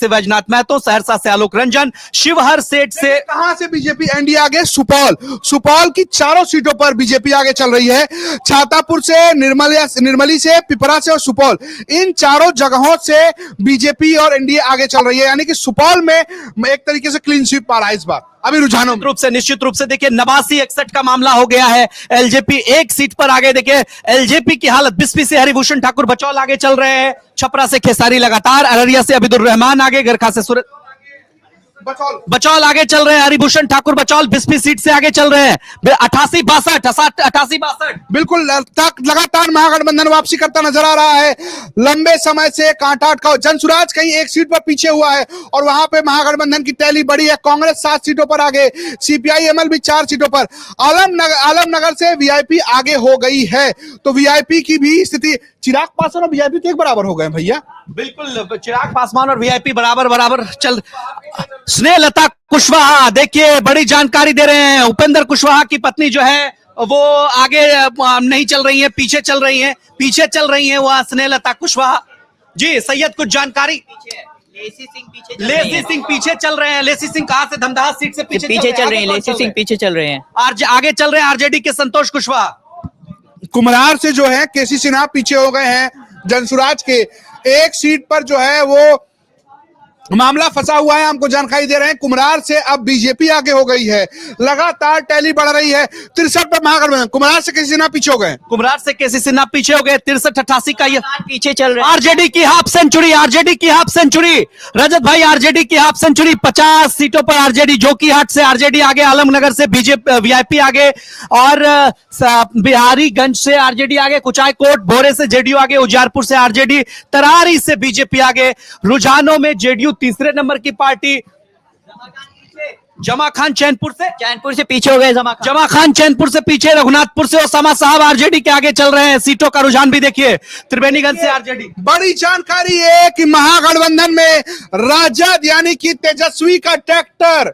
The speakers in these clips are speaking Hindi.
से वैजनाथ महतो, सहरसा से आलोक रंजन, शिवहर सेठ से कहां से बीजेपी एनडीए आगे? सुपौल की चारों सीटों पर बीजेपी आगे चल रही है। छातापुर से, निर्मली से, पिपरा से और सुपौल, इन चारों जगहों से बीजेपी और एनडीए आगे चल रही है। यानी कि सुपौल में एक तरीके से क्लीन स्वीप पा रहा है इस बार अभी रुझानों में। निश्चित रूप से देखिए 89-61 का मामला हो गया है। एलजेपी एक सीट पर आगे। देखिए एलजेपी की हालत, बिस्फी से हरिभूषण ठाकुर बचौल आगे चल रहे हैं, छपरा से खेसारी लगातार, अररिया से अब्दुल रहमान आगे, गरखा से सूरज बचौल आगे चल रहे हैं। हरिभूषण ठाकुर बचौल बिस्फी सीट से आगे चल रहे हैं। 88-62 बिल्कुल लगातार महागठबंधन वापसी करता नजर आ रहा है। लंबे समय से कांटा अटका जनसुराज कहीं एक सीट पर पीछे हुआ है और वहां पे महागठबंधन की टैली बड़ी है। कांग्रेस 7 सीटों पर आगे, सीपीआई एमएल भी 4 सीटों पर। आलमनगर से वीआईपी आगे हो गई है, तो वीआईपी की भी स्थिति, चिराग पासवान और वीआईपी के एक बराबर हो गए भैया। बिल्कुल, चिराग पासवान और वीआईपी बराबर चल। स्नेहलता कुशवाहा देखिए बड़ी जानकारी दे रहे हैं। उपेंद्र कुशवाहा की पत्नी जो है वो आगे नहीं चल रही है, पीछे चल रही है वह स्नेहलता कुशवाहा जी। सैयद कुछ जानकारी? लेसी सिंह पीछे चल रहे हैं। लेसी सिंह कहां से? धमदाहा सीट से पीछे चल रहे हैं। लेसी सिंह पीछे चल रहे हैं। आगे चल रहे हैं आरजेडी के संतोष कुशवाहा। कुम्हरार से जो है केसी सिन्हा पीछे हो गए हैं। जनसुराज के एक सीट पर जो है वो मामला फंसा हुआ है, हमको जानकारी दे रहे हैं। कुम्हरार से अब बीजेपी आगे हो गई है, लगातार टैली बढ़ रही है। 63 पर महागठबंधन, कुम्हरार से केसी सिन्हा पीछे हो गए। 63-88 का ये पीछे चल रहे हैं। आरजेडी की हाफ सेंचुरी रजत भाई, आरजेडी की हाफ सेंचुरी। 50 सीटों पर आरजेडी, जोकीहाट से आरजेडी आगे, आलमनगर से बीजेपी वीआईपी आगे और बिहारीगंज से आरजेडी आगे, कुचायकोट भोरे से जेडीयू आगे, उजियारपुर से आरजेडी, तरारी से बीजेपी आगे। रुझानों में जेडीयू तीसरे नंबर की पार्टी। जमा खान चैनपुर से पीछे हो गए। जमा खान चैनपुर से पीछे, रघुनाथपुर से ओसामा साहब आरजेडी के आगे चल रहे हैं। सीटों का रुझान भी देखिए, त्रिवेणीगंज से आरजेडी। बड़ी जानकारी है कि महागठबंधन में राजद यानी कि तेजस्वी का ट्रैक्टर,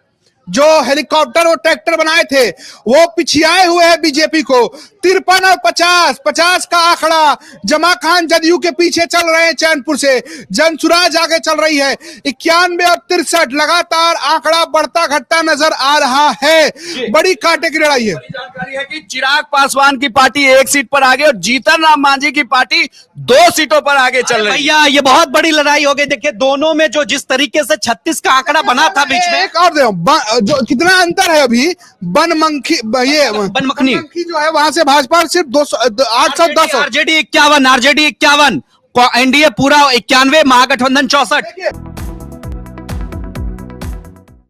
जो हेलीकॉप्टर और ट्रैक्टर बनाए थे, वो पिछियाए हुए हैं बीजेपी को। 53 और 50 का आंकड़ा। जमा खान जदयू के पीछे चल रहे हैं चैनपुर से, जनसुराज आगे चल रही है। 91 और 63 लगातार आंकड़ा बढ़ता घटता नजर आ रहा है। बड़ी कांटे की लड़ाई है। जानकारी है कि चिराग पासवान की पार्टी 1 सीट पर आगे और जीतन राम मांझी की पार्टी 2 सीटों पर आगे चल रही है। भैया ये बहुत बड़ी लड़ाई हो गई। देखिए दोनों में जो जिस तरीके से 36 का आंकड़ा बना था बीच में, एक और जो कितना अंतर है अभी, बनमखनी जो है वहां से भाजपा सिर्फ 810। आरजेडी 51, एनडीए पूरा 91, महागठबंधन 64।